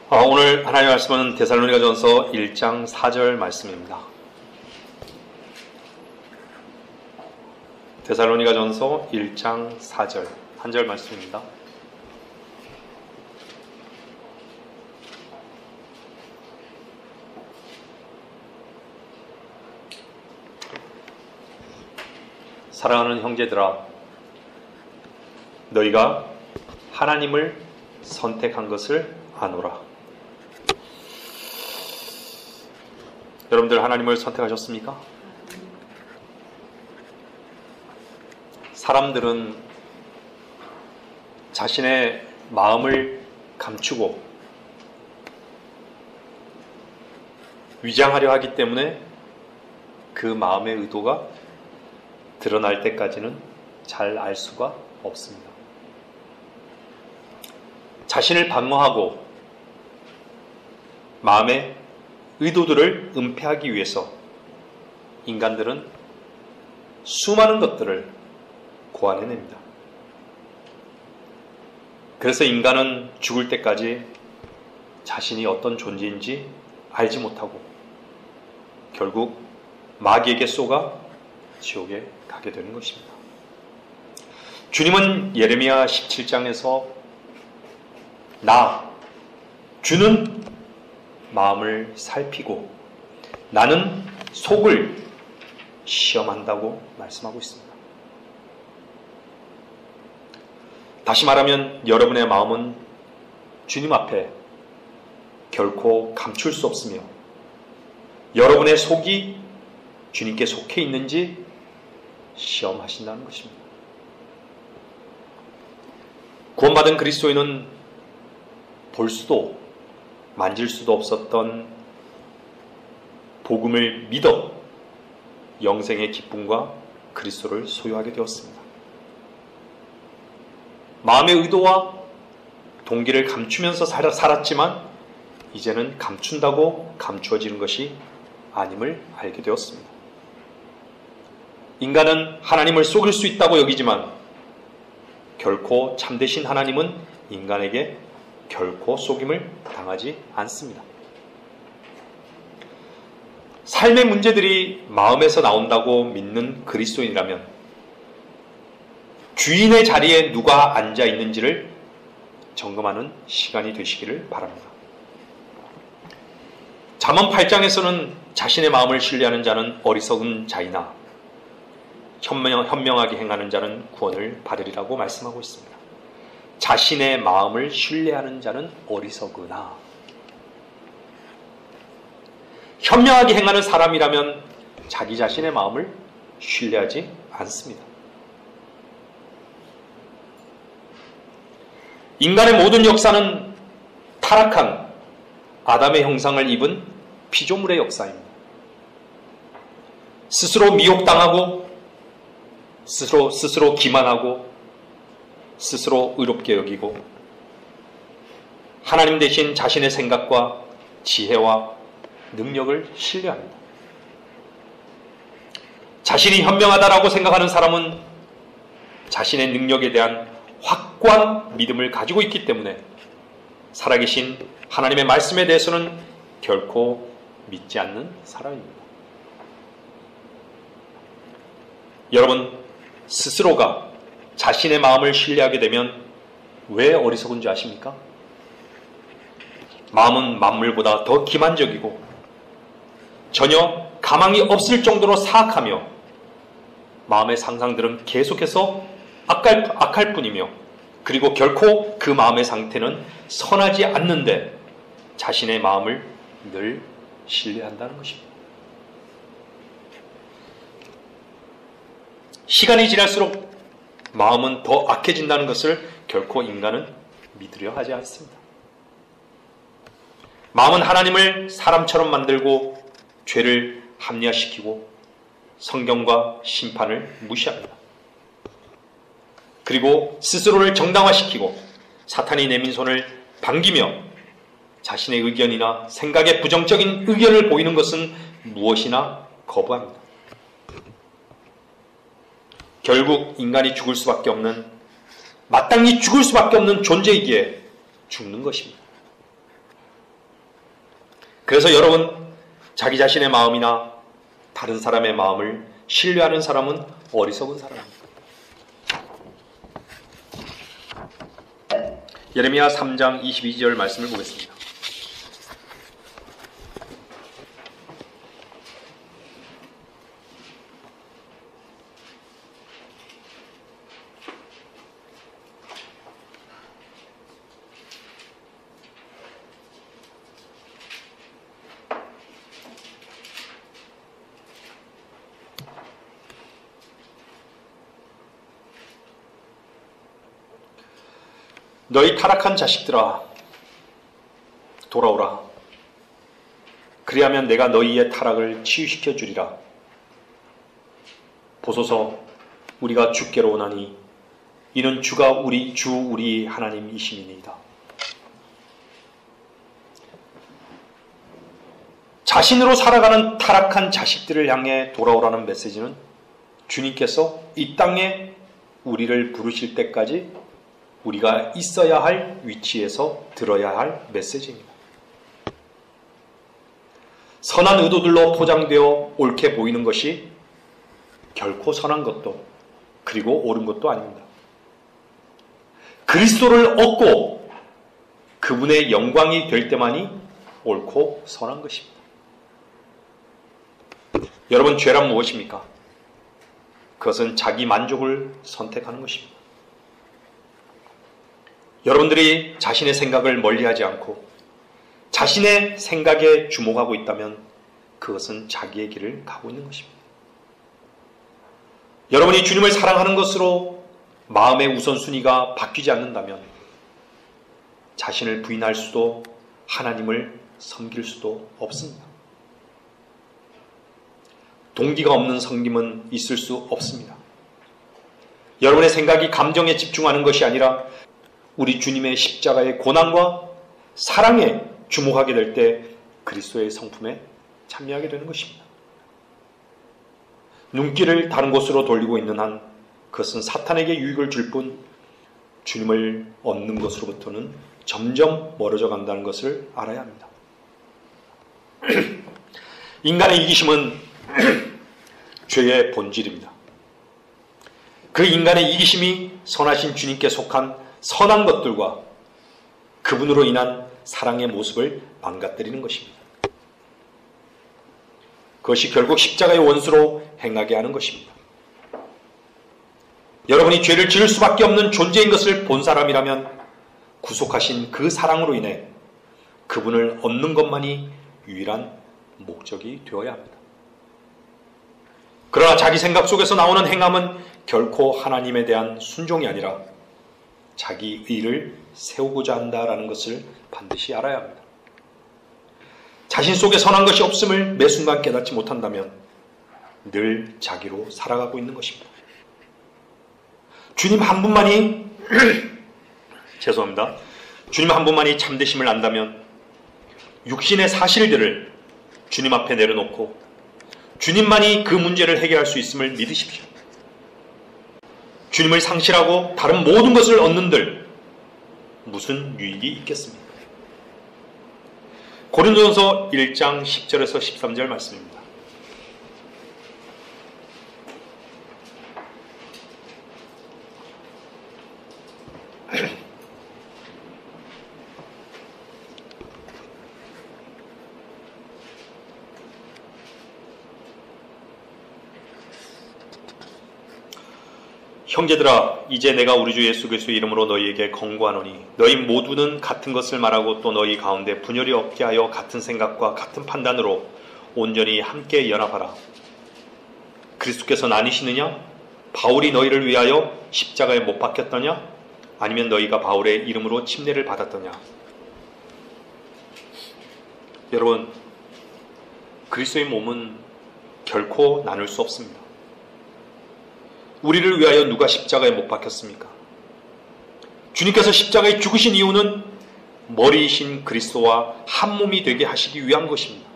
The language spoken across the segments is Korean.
오늘 하나님의 말씀은 데살로니가전서 1장 4절 말씀입니다. 데살로니가전서 1장 4절 한 절 말씀입니다. 사랑하는 형제들아, 너희가 하나님을 선택한 것을 아노라. 여러분들 하나님을 선택하셨습니까? 사람들은 자신의 마음을 감추고 위장하려 하기 때문에 그 마음의 의도가 드러날 때까지는 잘 알 수가 없습니다. 자신을 방어하고 마음의 의도들을 은폐하기 위해서 인간들은 수많은 것들을 고안해냅니다. 그래서 인간은 죽을 때까지 자신이 어떤 존재인지 알지 못하고 결국 마귀에게 쏘가 지옥에 가게 되는 것입니다. 주님은 예레미야 17장에서 주는 마음을 살피고 나는 속을 시험한다고 말씀하고 있습니다. 다시 말하면 여러분의 마음은 주님 앞에 결코 감출 수 없으며 여러분의 속이 주님께 속해 있는지 시험하신다는 것입니다. 구원받은 그리스도인은 볼 수도 만질 수도 없었던 복음을 믿어 영생의 기쁨과 그리스도를 소유하게 되었습니다. 마음의 의도와 동기를 감추면서 살았지만 이제는 감춘다고 감추어지는 것이 아님을 알게 되었습니다. 인간은 하나님을 속일 수 있다고 여기지만 결코 참되신 하나님은 인간에게 결코 속임을 당하지 않습니다. 삶의 문제들이 마음에서 나온다고 믿는 그리스도인이라면 주인의 자리에 누가 앉아 있는지를 점검하는 시간이 되시기를 바랍니다. 잠언 8장에서는 자신의 마음을 신뢰하는 자는 어리석은 자이나 현명하게 행하는 자는 구원을 받으리라고 말씀하고 있습니다. 자신의 마음을 신뢰하는 자는 어리석으나 현명하게 행하는 사람이라면 자기 자신의 마음을 신뢰하지 않습니다. 인간의 모든 역사는 타락한 아담의 형상을 입은 피조물의 역사입니다. 스스로 미혹당하고 스스로 기만하고 스스로 의롭게 여기고 하나님 대신 자신의 생각과 지혜와 능력을 신뢰합니다. 자신이 현명하다라고 생각하는 사람은 자신의 능력에 대한 확고한 믿음을 가지고 있기 때문에 살아계신 하나님의 말씀에 대해서는 결코 믿지 않는 사람입니다. 여러분, 스스로가 자신의 마음을 신뢰하게 되면 왜 어리석은 줄 아십니까? 마음은 만물보다 더 기만적이고 전혀 가망이 없을 정도로 사악하며 마음의 상상들은 계속해서 악할 뿐이며 그리고 결코 그 마음의 상태는 선하지 않는데 자신의 마음을 늘 신뢰한다는 것입니다. 시간이 지날수록 마음은 더 악해진다는 것을 결코 인간은 믿으려 하지 않습니다. 마음은 하나님을 사람처럼 만들고 죄를 합리화시키고 성경과 심판을 무시합니다. 그리고 스스로를 정당화시키고 사탄이 내민 손을 반기며 자신의 의견이나 생각에 부정적인 의견을 보이는 것은 무엇이나 거부합니다. 결국 인간이 죽을 수밖에 없는, 마땅히 죽을 수밖에 없는 존재이기에 죽는 것입니다. 그래서 여러분, 자기 자신의 마음이나 다른 사람의 마음을 신뢰하는 사람은 어리석은 사람입니다. 예레미야 3장 22절 말씀을 보겠습니다. 너희 타락한 자식들아, 돌아오라. 그리하면 내가 너희의 타락을 치유시켜 주리라. 보소서, 우리가 주께로 오나니 이는 주가 우리 하나님이심이니이다. 자신으로 살아가는 타락한 자식들을 향해 돌아오라는 메시지는 주님께서 이 땅에 우리를 부르실 때까지 우리가 있어야 할 위치에서 들어야 할 메시지입니다. 선한 의도들로 포장되어 옳게 보이는 것이 결코 선한 것도 그리고 옳은 것도 아닙니다. 그리스도를 얻고 그분의 영광이 될 때만이 옳고 선한 것입니다. 여러분, 죄란 무엇입니까? 그것은 자기 만족을 선택하는 것입니다. 여러분들이 자신의 생각을 멀리하지 않고 자신의 생각에 주목하고 있다면 그것은 자기의 길을 가고 있는 것입니다. 여러분이 주님을 사랑하는 것으로 마음의 우선순위가 바뀌지 않는다면 자신을 부인할 수도 하나님을 섬길 수도 없습니다. 동기가 없는 섬김은 있을 수 없습니다. 여러분의 생각이 감정에 집중하는 것이 아니라 우리 주님의 십자가의 고난과 사랑에 주목하게 될 때 그리스도의 성품에 참여하게 되는 것입니다. 눈길을 다른 곳으로 돌리고 있는 한 그것은 사탄에게 유익을 줄 뿐 주님을 얻는 것으로부터는 점점 멀어져 간다는 것을 알아야 합니다. 인간의 이기심은 죄의 본질입니다. 그 인간의 이기심이 선하신 주님께 속한 선한 것들과 그분으로 인한 사랑의 모습을 망가뜨리는 것입니다. 그것이 결국 십자가의 원수로 행하게 하는 것입니다. 여러분이 죄를 지을 수밖에 없는 존재인 것을 본 사람이라면 구속하신 그 사랑으로 인해 그분을 얻는 것만이 유일한 목적이 되어야 합니다. 그러나 자기 생각 속에서 나오는 행함은 결코 하나님에 대한 순종이 아니라 자기 의를 세우고자 한다라는 것을 반드시 알아야 합니다. 자신 속에 선한 것이 없음을 매 순간 깨닫지 못한다면 늘 자기로 살아가고 있는 것입니다. 주님 한 분만이 죄송합니다. 주님 한 분만이 참되심을 안다면 육신의 사실들을 주님 앞에 내려놓고 주님만이 그 문제를 해결할 수 있음을 믿으십시오. 주님을 상실하고 다른 모든 것을 얻는들 무슨 유익이 있겠습니까? 고린도전서 1장 10절에서 13절 말씀입니다. 형제들아, 이제 내가 우리 주 예수 그리스도의 이름으로 너희에게 권고하노니 너희 모두는 같은 것을 말하고 또 너희 가운데 분열이 없게 하여 같은 생각과 같은 판단으로 온전히 함께 연합하라. 그리스도께서 나뉘시느냐? 바울이 너희를 위하여 십자가에 못 박혔더냐? 아니면 너희가 바울의 이름으로 침례를 받았더냐? 여러분, 그리스도의 몸은 결코 나눌 수 없습니다. 우리를 위하여 누가 십자가에 못 박혔습니까? 주님께서 십자가에 죽으신 이유는 머리이신 그리스도와 한 몸이 되게 하시기 위한 것입니다.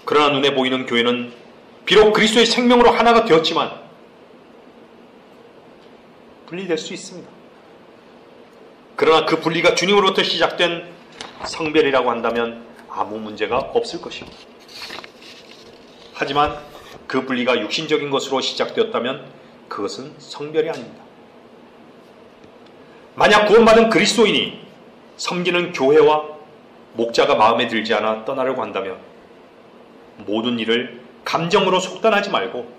그러나 눈에 보이는 교회는 비록 그리스도의 생명으로 하나가 되었지만 분리될 수 있습니다. 그러나 그 분리가 주님으로부터 시작된 성별이라고 한다면 아무 문제가 없을 것입니다. 하지만 그 분리가 육신적인 것으로 시작되었다면 그것은 성별이 아닙니다. 만약 구원받은 그리스도인이 섬기는 교회와 목자가 마음에 들지 않아 떠나려고 한다면 모든 일을 감정으로 속단하지 말고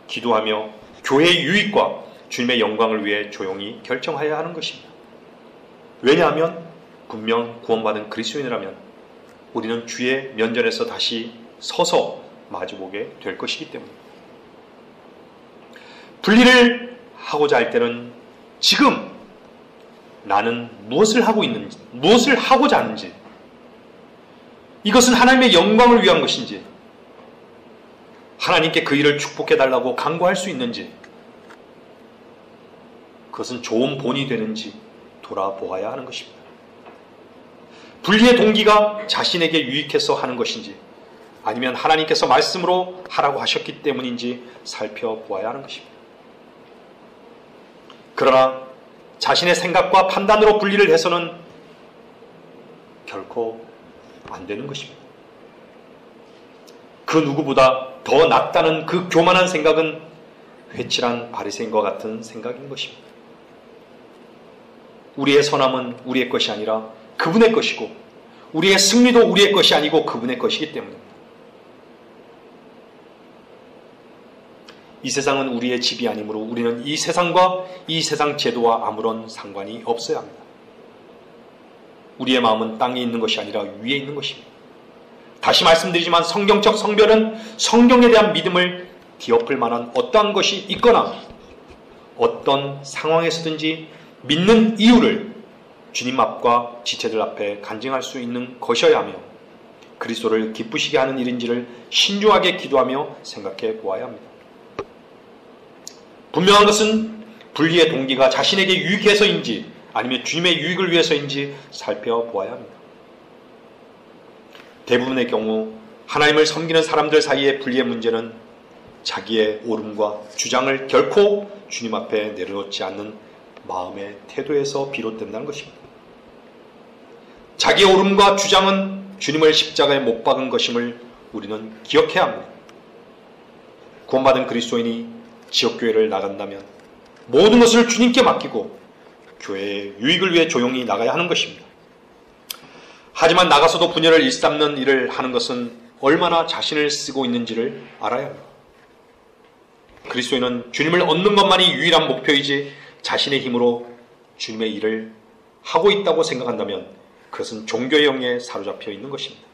기도하며 교회의 유익과 주님의 영광을 위해 조용히 결정하여야 하는 것입니다. 왜냐하면 분명 구원받은 그리스도인이라면 우리는 주의 면전에서 다시 서서 마주보게 될 것이기 때문입니다. 분리를 하고자 할 때는 지금 나는 무엇을 하고 있는지, 무엇을 하고자 하는지, 이것은 하나님의 영광을 위한 것인지, 하나님께 그 일을 축복해달라고 간구할 수 있는지, 그것은 좋은 본이 되는지 돌아보아야 하는 것입니다. 분리의 동기가 자신에게 유익해서 하는 것인지 아니면 하나님께서 말씀으로 하라고 하셨기 때문인지 살펴보아야 하는 것입니다. 그러나 자신의 생각과 판단으로 분리를 해서는 결코 안 되는 것입니다. 그 누구보다 더 낫다는 그 교만한 생각은 회칠한 바리새인과 같은 생각인 것입니다. 우리의 선함은 우리의 것이 아니라 그분의 것이고 우리의 승리도 우리의 것이 아니고 그분의 것이기 때문입니다. 이 세상은 우리의 집이 아니므로 우리는 이 세상과 이 세상 제도와 아무런 상관이 없어야 합니다. 우리의 마음은 땅에 있는 것이 아니라 위에 있는 것입니다. 다시 말씀드리지만 성경적 성별은 성경에 대한 믿음을 뒤엎을 만한 어떠한 것이 있거나 어떤 상황에서든지 믿는 이유를 주님 앞과 지체들 앞에 간증할 수 있는 것이어야 하며 그리스도를 기쁘시게 하는 일인지를 신중하게 기도하며 생각해 보아야 합니다. 분명한 것은 분리의 동기가 자신에게 유익해서인지 아니면 주님의 유익을 위해서인지 살펴보아야 합니다. 대부분의 경우 하나님을 섬기는 사람들 사이의 분리의 문제는 자기의 옳음과 주장을 결코 주님 앞에 내려놓지 않는 마음의 태도에서 비롯된다는 것입니다. 자기의 옳음과 주장은 주님을 십자가에 못 박은 것임을 우리는 기억해야 합니다. 구원받은 그리스도인이 지역교회를 나간다면 모든 것을 주님께 맡기고 교회의 유익을 위해 조용히 나가야 하는 것입니다. 하지만 나가서도 분열을 일삼는 일을 하는 것은 얼마나 자신을 쓰고 있는지를 알아야 합니다. 그리스도인은 주님을 얻는 것만이 유일한 목표이지 자신의 힘으로 주님의 일을 하고 있다고 생각한다면 그것은 종교의 영에 사로잡혀 있는 것입니다.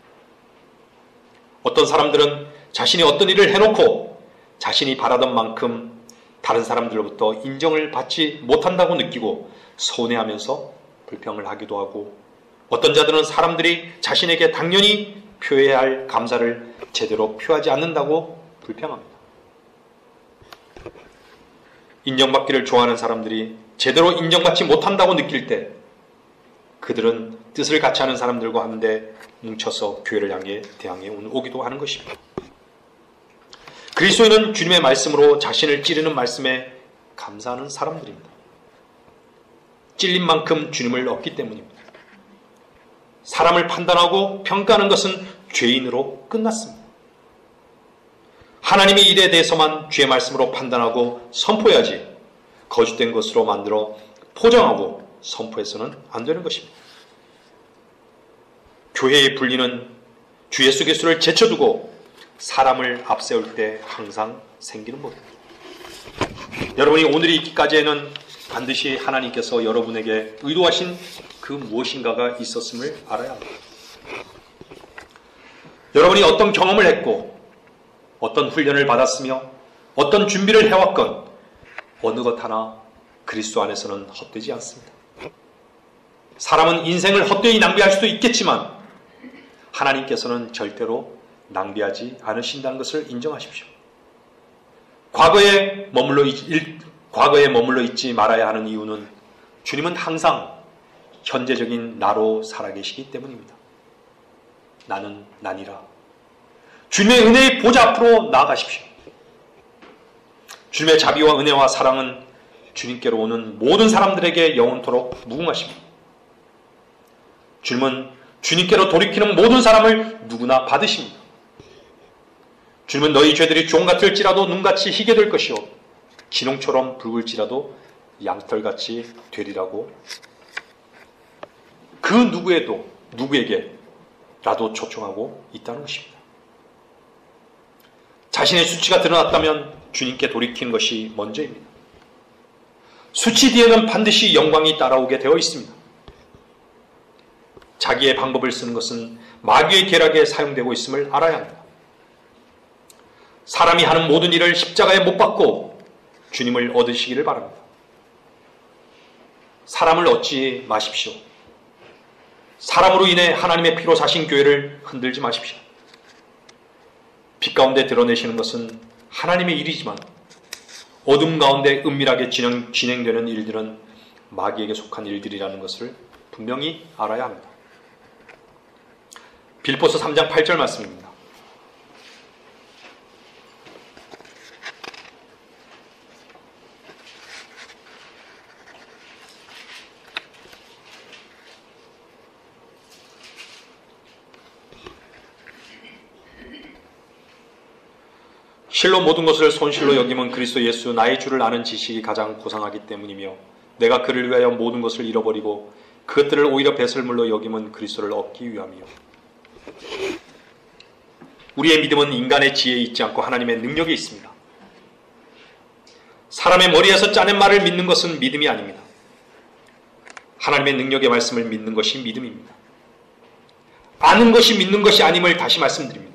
어떤 사람들은 자신이 어떤 일을 해놓고 자신이 바라던 만큼 다른 사람들로부터 인정을 받지 못한다고 느끼고 서운해하면서 불평을 하기도 하고 어떤 자들은 사람들이 자신에게 당연히 표해야 할 감사를 제대로 표하지 않는다고 불평합니다. 인정받기를 좋아하는 사람들이 제대로 인정받지 못한다고 느낄 때 그들은 뜻을 같이 하는 사람들과 한데 뭉쳐서 교회를 향해 대항해 오기도 하는 것입니다. 그리스도인은 주님의 말씀으로 자신을 찌르는 말씀에 감사하는 사람들입니다. 찔린 만큼 주님을 얻기 때문입니다. 사람을 판단하고 평가하는 것은 죄인으로 끝났습니다. 하나님의 일에 대해서만 주의 말씀으로 판단하고 선포해야지 거짓된 것으로 만들어 포장하고 선포해서는 안 되는 것입니다. 교회의 분리는 주 예수 그리스도를 제쳐두고 사람을 앞세울 때 항상 생기는 법입니다. 여러분이 오늘이 있기까지에는 반드시 하나님께서 여러분에게 의도하신 그 무엇인가가 있었음을 알아야 합니다. 여러분이 어떤 경험을 했고 어떤 훈련을 받았으며 어떤 준비를 해왔건 어느 것 하나 그리스도 안에서는 헛되지 않습니다. 사람은 인생을 헛되이 낭비할 수도 있겠지만 하나님께서는 절대로 낭비하지 않으신다는 것을 인정하십시오. 과거에 머물러 있지 말아야 하는 이유는 주님은 항상 현재적인 나로 살아계시기 때문입니다. 나는 나니라. 주님의 은혜의 보좌 앞으로 나아가십시오. 주님의 자비와 은혜와 사랑은 주님께로 오는 모든 사람들에게 영원토록 무궁하십니다. 주님은 주님께로 돌이키는 모든 사람을 누구나 받으십니다. 주님은 너희 죄들이 종 같을지라도 눈같이 희게 될 것이요 기농처럼 붉을지라도 양털같이 되리라고 그 누구에게라도 초청하고 있다는 것입니다. 자신의 수치가 드러났다면 주님께 돌이키는 것이 먼저입니다. 수치 뒤에는 반드시 영광이 따라오게 되어 있습니다. 자기의 방법을 쓰는 것은 마귀의 계략에 사용되고 있음을 알아야 합니다. 사람이 하는 모든 일을 십자가에 못 박고 주님을 얻으시기를 바랍니다. 사람을 얻지 마십시오. 사람으로 인해 하나님의 피로 사신 교회를 흔들지 마십시오. 빛 가운데 드러내시는 것은 하나님의 일이지만 어둠 가운데 은밀하게 진행되는 일들은 마귀에게 속한 일들이라는 것을 분명히 알아야 합니다. 빌립보서 3장 8절 말씀입니다. 실로 모든 것을 손실로 여김은 그리스도 예수 나의 주를 아는 지식이 가장 고상하기 때문이며 내가 그를 위하여 모든 것을 잃어버리고 그것들을 오히려 배설물로 여김은 그리스도를 얻기 위함이요. 우리의 믿음은 인간의 지혜에 있지 않고 하나님의 능력에 있습니다. 사람의 머리에서 짜낸 말을 믿는 것은 믿음이 아닙니다. 하나님의 능력의 말씀을 믿는 것이 믿음입니다. 아는 것이 믿는 것이 아님을 다시 말씀드립니다.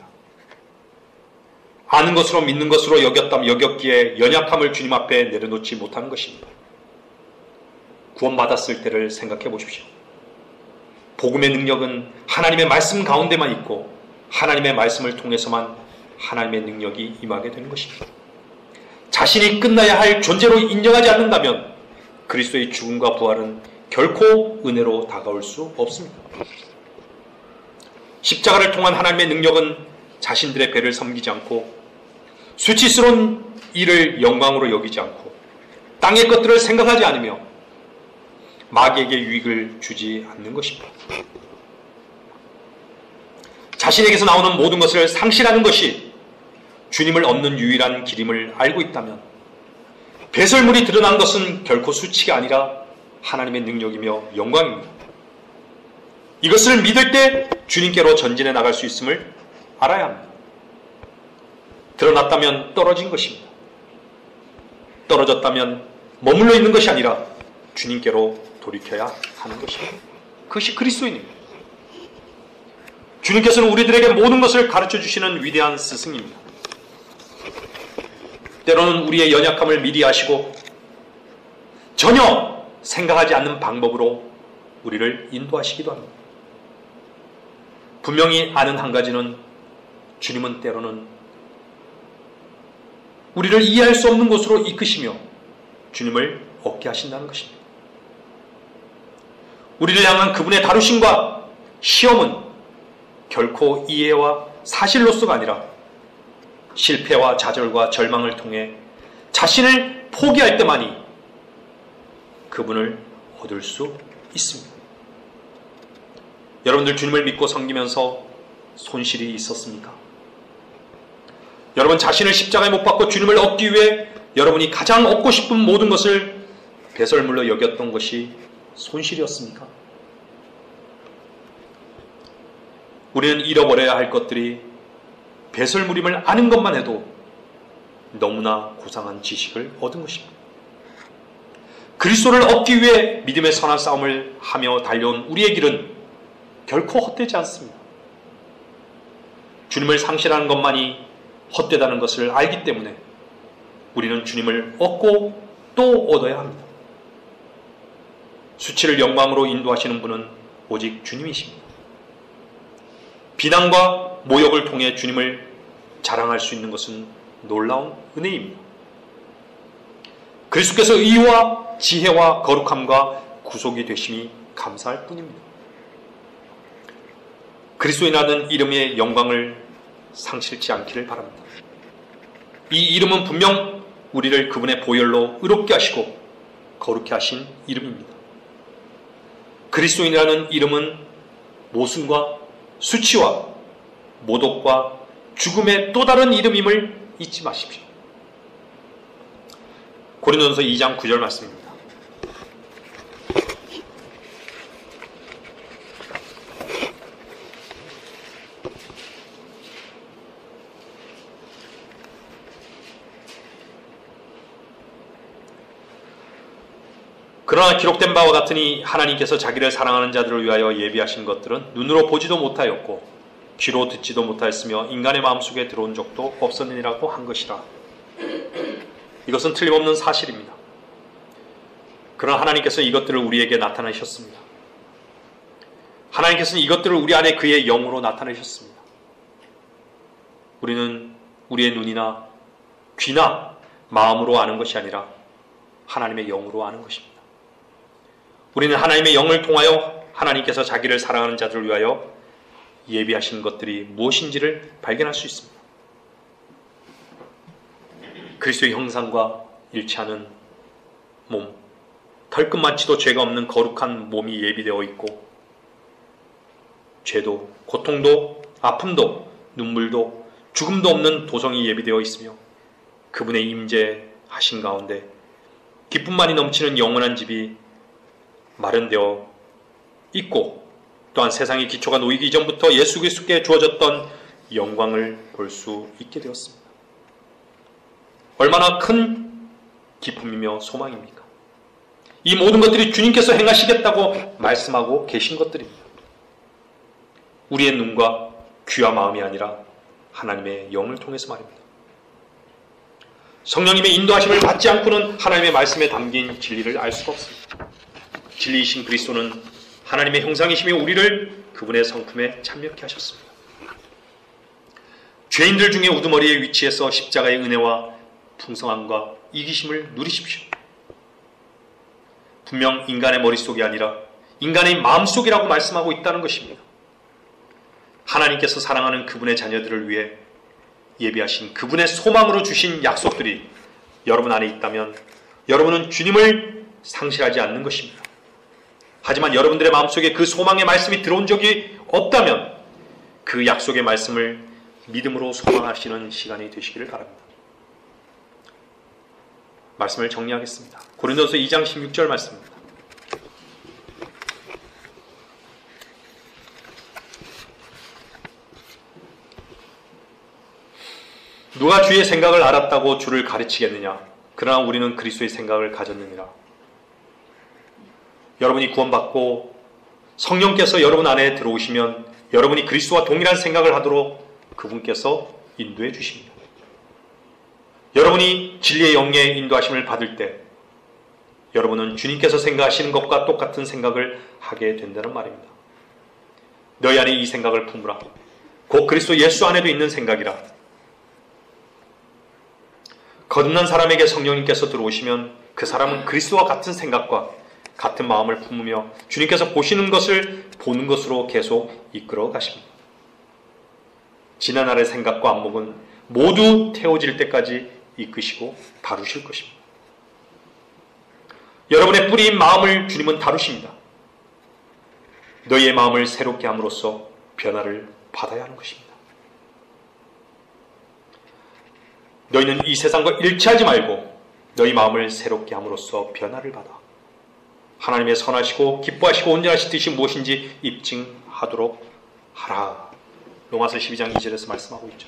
아는 것으로 믿는 것으로 여겼기에 연약함을 주님 앞에 내려놓지 못하는 것입니다. 구원받았을 때를 생각해 보십시오. 복음의 능력은 하나님의 말씀 가운데만 있고 하나님의 말씀을 통해서만 하나님의 능력이 임하게 되는 것입니다. 자신이 끝나야 할 존재로 인정하지 않는다면 그리스도의 죽음과 부활은 결코 은혜로 다가올 수 없습니다. 십자가를 통한 하나님의 능력은 자신들의 배를 섬기지 않고 수치스러운 일을 영광으로 여기지 않고 땅의 것들을 생각하지 않으며 마귀에게 유익을 주지 않는 것입니다. 자신에게서 나오는 모든 것을 상실하는 것이 주님을 얻는 유일한 길임을 알고 있다면 배설물이 드러난 것은 결코 수치가 아니라 하나님의 능력이며 영광입니다. 이것을 믿을 때 주님께로 전진해 나갈 수 있음을 알아야 합니다. 드러났다면 떨어진 것입니다. 떨어졌다면 머물러 있는 것이 아니라 주님께로 돌이켜야 하는 것입니다. 그것이 그리스도인입니다. 주님께서는 우리들에게 모든 것을 가르쳐 주시는 위대한 스승입니다. 때로는 우리의 연약함을 미리 아시고 전혀 생각하지 않는 방법으로 우리를 인도하시기도 합니다. 분명히 아는 한 가지는 주님은 때로는 우리를 이해할 수 없는 곳으로 이끄시며 주님을 얻게 하신다는 것입니다. 우리를 향한 그분의 다루심과 시험은 결코 이해와 사실로서가 아니라 실패와 좌절과 절망을 통해 자신을 포기할 때만이 그분을 얻을 수 있습니다. 여러분들 주님을 믿고 섬기면서 손실이 있었습니까? 여러분 자신을 십자가에 못 박고 주님을 얻기 위해 여러분이 가장 얻고 싶은 모든 것을 배설물로 여겼던 것이 손실이었습니까? 우리는 잃어버려야 할 것들이 배설물임을 아는 것만 해도 너무나 고상한 지식을 얻은 것입니다. 그리스도를 얻기 위해 믿음의 선한 싸움을 하며 달려온 우리의 길은 결코 헛되지 않습니다. 주님을 상실하는 것만이 헛되다는 것을 알기 때문에 우리는 주님을 얻고 또 얻어야 합니다. 수치를 영광으로 인도하시는 분은 오직 주님이십니다. 비난과 모욕을 통해 주님을 자랑할 수 있는 것은 놀라운 은혜입니다. 그리스도께서 의와 지혜와 거룩함과 구속이 되심이 감사할 뿐입니다. 그리스도인이라는 이름의 영광을 상실치 않기를 바랍니다. 이 이름은 분명 우리를 그분의 보혈로 의롭게 하시고 거룩게 하신 이름입니다. 그리스도인이라는 이름은 모순과 수치와 모독과 죽음의 또 다른 이름임을 잊지 마십시오. 고린도전서 2장 9절 말씀입니다. 그러나 기록된 바와 같으니 하나님께서 자기를 사랑하는 자들을 위하여 예비하신 것들은 눈으로 보지도 못하였고 귀로 듣지도 못하였으며 인간의 마음속에 들어온 적도 없었느니라고 한 것이라. 이것은 틀림없는 사실입니다. 그러나 하나님께서 이것들을 우리에게 나타내셨습니다. 하나님께서는 이것들을 우리 안에 그의 영으로 나타내셨습니다. 우리는 우리의 눈이나 귀나 마음으로 아는 것이 아니라 하나님의 영으로 아는 것입니다. 우리는 하나님의 영을 통하여 하나님께서 자기를 사랑하는 자들을 위하여 예비하신 것들이 무엇인지를 발견할 수 있습니다. 그리스도의 형상과 일치하는 몸, 털끝만치도 죄가 없는 거룩한 몸이 예비되어 있고 죄도, 고통도, 아픔도, 눈물도, 죽음도 없는 도성이 예비되어 있으며 그분의 임재하신 가운데 기쁨만이 넘치는 영원한 집이 마련되어 있고 또한 세상의 기초가 놓이기 이전부터 예수 그리스도께 주어졌던 영광을 볼 수 있게 되었습니다. 얼마나 큰 기쁨이며 소망입니까? 이 모든 것들이 주님께서 행하시겠다고 말씀하고 계신 것들입니다. 우리의 눈과 귀와 마음이 아니라 하나님의 영을 통해서 말입니다. 성령님의 인도하심을 받지 않고는 하나님의 말씀에 담긴 진리를 알 수가 없습니다. 진리이신 그리스도는 하나님의 형상이시며 우리를 그분의 성품에 참여케 하셨습니다. 죄인들 중에 우두머리에 위치해서 십자가의 은혜와 풍성함과 이기심을 누리십시오. 분명 인간의 머릿속이 아니라 인간의 마음속이라고 말씀하고 있다는 것입니다. 하나님께서 사랑하는 그분의 자녀들을 위해 예비하신 그분의 소망으로 주신 약속들이 여러분 안에 있다면 여러분은 주님을 상실하지 않는 것입니다. 하지만 여러분들의 마음속에 그 소망의 말씀이 들어온 적이 없다면 그 약속의 말씀을 믿음으로 소망하시는 시간이 되시기를 바랍니다. 말씀을 정리하겠습니다. 고린도서 2장 16절 말씀입니다. 누가 주의 생각을 알았다고 주를 가르치겠느냐? 그러나 우리는 그리스도의 생각을 가졌느니라. 여러분이 구원받고 성령께서 여러분 안에 들어오시면 여러분이 그리스도와 동일한 생각을 하도록 그분께서 인도해 주십니다. 여러분이 진리의 영의 인도하심을 받을 때 여러분은 주님께서 생각하시는 것과 똑같은 생각을 하게 된다는 말입니다. 너희 안에 이 생각을 품으라. 곧 그리스도 예수 안에도 있는 생각이라. 거듭난 사람에게 성령님께서 들어오시면 그 사람은 그리스도와 같은 생각과 같은 마음을 품으며 주님께서 보시는 것을 보는 것으로 계속 이끌어 가십니다. 지난날의 생각과 안목은 모두 태워질 때까지 이끄시고 다루실 것입니다. 여러분의 뿌리인 마음을 주님은 다루십니다. 너희의 마음을 새롭게 함으로써 변화를 받아야 하는 것입니다. 너희는 이 세상과 일치하지 말고 너희 마음을 새롭게 함으로써 변화를 받아 하나님의 선하시고 기뻐하시고 온전하신 뜻이 무엇인지 입증하도록 하라. 로마서 12장 2절에서 말씀하고 있죠.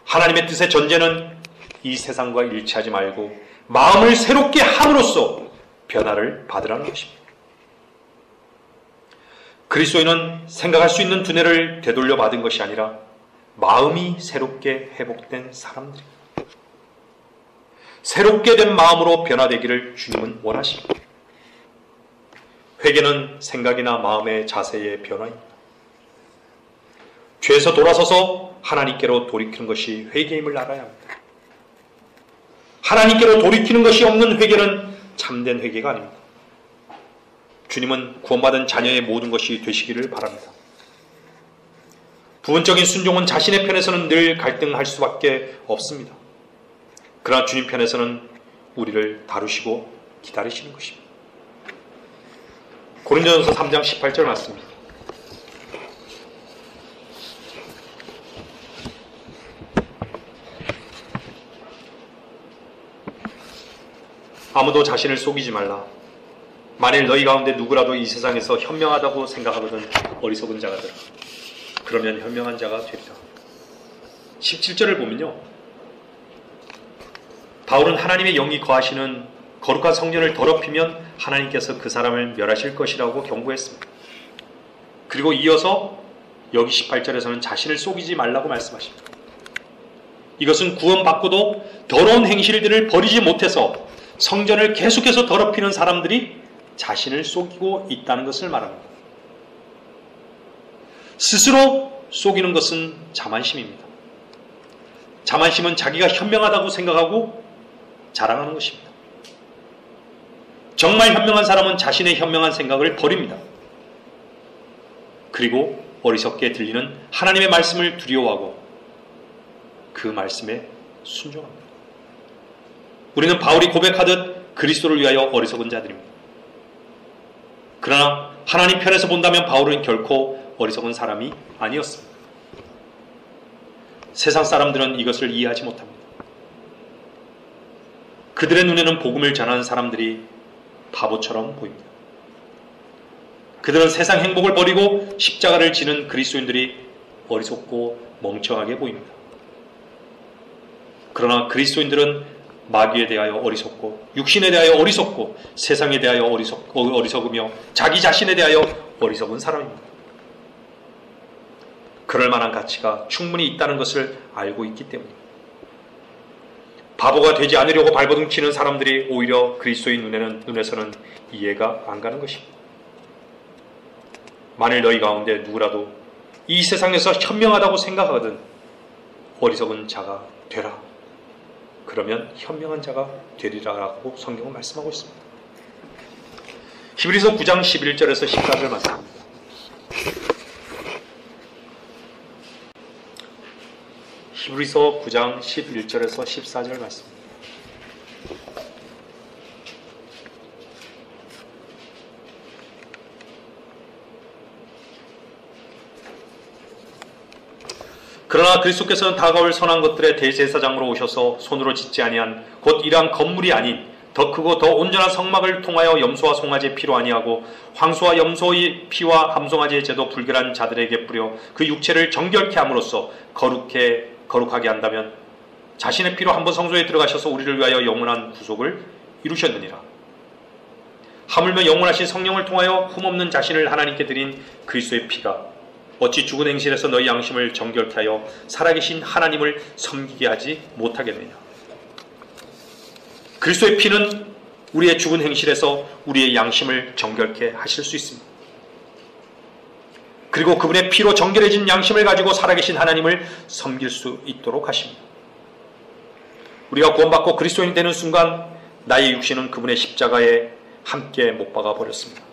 하나님의 뜻의 전제는 이 세상과 일치하지 말고 마음을 새롭게 함으로써 변화를 받으라는 것입니다. 그리스도인은 생각할 수 있는 두뇌를 되돌려 받은 것이 아니라 마음이 새롭게 회복된 사람들입니다. 새롭게 된 마음으로 변화되기를 주님은 원하십니다. 회개는 생각이나 마음의 자세의 변화입니다. 죄에서 돌아서서 하나님께로 돌이키는 것이 회개임을 알아야 합니다. 하나님께로 돌이키는 것이 없는 회개는 참된 회개가 아닙니다. 주님은 구원받은 자녀의 모든 것이 되시기를 바랍니다. 부분적인 순종은 자신의 편에서는 늘 갈등할 수밖에 없습니다. 그러나 주님 편에서는 우리를 다루시고 기다리시는 것입니다. 고린도전서 3장 18절 말씀입니다. 아무도 자신을 속이지 말라. 만일 너희 가운데 누구라도 이 세상에서 현명하다고 생각하거든 어리석은 자가더라. 그러면 현명한 자가 되리라. 17절을 보면요, 바울은 하나님의 영이 거하시는 거룩한 성전을 더럽히면 하나님께서 그 사람을 멸하실 것이라고 경고했습니다. 그리고 이어서 여기 18절에서는 자신을 속이지 말라고 말씀하십니다. 이것은 구원받고도 더러운 행실들을 버리지 못해서 성전을 계속해서 더럽히는 사람들이 자신을 속이고 있다는 것을 말합니다. 스스로 속이는 것은 자만심입니다. 자만심은 자기가 현명하다고 생각하고 자랑하는 것입니다. 정말 현명한 사람은 자신의 현명한 생각을 버립니다. 그리고 어리석게 들리는 하나님의 말씀을 두려워하고 그 말씀에 순종합니다. 우리는 바울이 고백하듯 그리스도를 위하여 어리석은 자들입니다. 그러나 하나님 편에서 본다면 바울은 결코 어리석은 사람이 아니었습니다. 세상 사람들은 이것을 이해하지 못합니다. 그들의 눈에는 복음을 전하는 사람들이 바보처럼 보입니다. 그들은 세상 행복을 버리고 십자가를 지는 그리스도인들이 어리석고 멍청하게 보입니다. 그러나 그리스도인들은 마귀에 대하여 어리석고 육신에 대하여 어리석고 세상에 대하여 어리석으며 자기 자신에 대하여 어리석은 사람입니다. 그럴 만한 가치가 충분히 있다는 것을 알고 있기 때문입니다. 바보가 되지 않으려고 발버둥 치는 사람들이 오히려 그리스도인 눈에서는 이해가 안 가는 것입니다. 만일 너희 가운데 누구라도 이 세상에서 현명하다고 생각하거든 어리석은 자가 되라. 그러면 현명한 자가 되리라라고 성경은 말씀하고 있습니다. 히브리서 9장 11절에서 14절 말씀입니다. 히브리서 9장 11절에서 14절 말씀입니다. 그러나 그리스도께서는 다가올 선한 것들의 대제사장으로 오셔서 손으로 짓지 아니한 곧 이러한 건물이 아닌 더 크고 더 온전한 성막을 통하여 염소와 송아지의 피로 아니하고 황소와 염소의 피와 함송아지의 제도 불결한 자들에게 뿌려 그 육체를 정결케 함으로써 거룩하게 한다면 자신의 피로 한번 성소에 들어가셔서 우리를 위하여 영원한 구속을 이루셨느니라. 하물며 영원하신 성령을 통하여 흠없는 자신을 하나님께 드린 그리스도의 피가 어찌 죽은 행실에서 너희 양심을 정결케 하여 살아계신 하나님을 섬기게 하지 못하겠느냐. 그리스도의 피는 우리의 죽은 행실에서 우리의 양심을 정결케 하실 수 있습니다. 그리고 그분의 피로 정결해진 양심을 가지고 살아계신 하나님을 섬길 수 있도록 하십니다. 우리가 구원받고 그리스도인이 되는 순간 나의 육신은 그분의 십자가에 함께 못 박아 버렸습니다.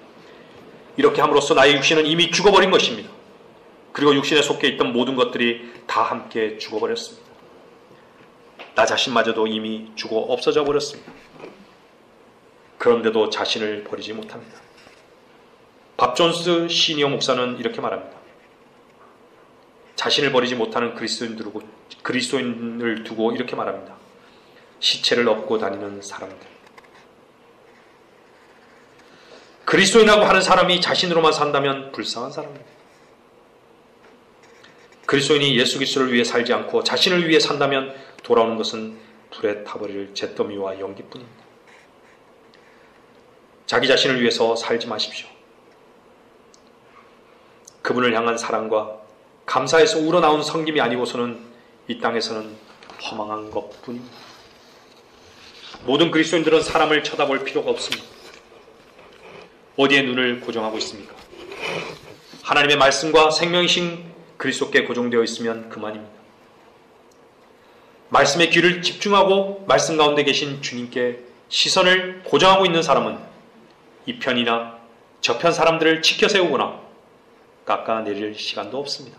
이렇게 함으로써 나의 육신은 이미 죽어버린 것입니다. 그리고 육신에 속해 있던 모든 것들이 다 함께 죽어버렸습니다. 나 자신마저도 이미 죽어 없어져 버렸습니다. 그런데도 자신을 버리지 못합니다. 밥 존스 시니어 목사는 이렇게 말합니다. 자신을 버리지 못하는 그리스도인을 두고 이렇게 말합니다. 시체를 업고 다니는 사람들. 그리스도인이라고 하는 사람이 자신으로만 산다면 불쌍한 사람입니다. 그리스도인이 예수 그리스도를 위해 살지 않고 자신을 위해 산다면 돌아오는 것은 불에 타버릴 잿더미와 연기뿐입니다. 자기 자신을 위해서 살지 마십시오. 그분을 향한 사랑과 감사에서 우러나온 섬김이 아니고서는 이 땅에서는 허망한 것뿐입니다. 모든 그리스도인들은 사람을 쳐다볼 필요가 없습니다. 어디에 눈을 고정하고 있습니까? 하나님의 말씀과 생명이신 그리스도께 고정되어 있으면 그만입니다. 말씀에 귀를 집중하고 말씀 가운데 계신 주님께 시선을 고정하고 있는 사람은 이 편이나 저편 사람들을 치켜 세우거나 깎아내릴 시간도 없습니다.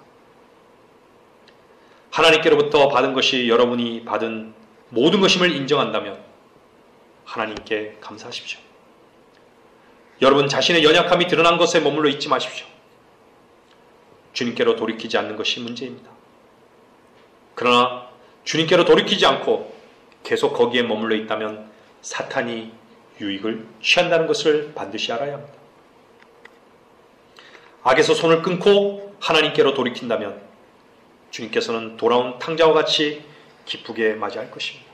하나님께로부터 받은 것이 여러분이 받은 모든 것임을 인정한다면 하나님께 감사하십시오. 여러분 자신의 연약함이 드러난 것에 머물러 있지 마십시오. 주님께로 돌이키지 않는 것이 문제입니다. 그러나 주님께로 돌이키지 않고 계속 거기에 머물러 있다면 사탄이 유익을 취한다는 것을 반드시 알아야 합니다. 악에서 손을 끊고 하나님께로 돌이킨다면 주님께서는 돌아온 탕자와 같이 기쁘게 맞이할 것입니다.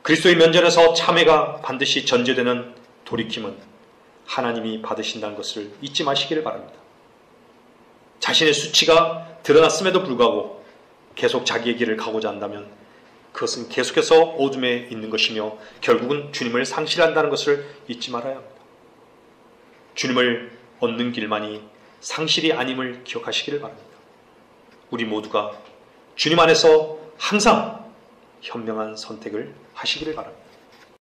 그리스도의 면전에서 참회가 반드시 전제되는 돌이킴은 하나님이 받으신다는 것을 잊지 마시기를 바랍니다. 자신의 수치가 드러났음에도 불구하고 계속 자기의 길을 가고자 한다면 그것은 계속해서 어둠에 있는 것이며 결국은 주님을 상실한다는 것을 잊지 말아야 합니다. 주님을 얻는 길만이 상실이 아님을 기억하시기를 바랍니다. 우리 모두가 주님 안에서 항상 현명한 선택을 하시기를 바랍니다.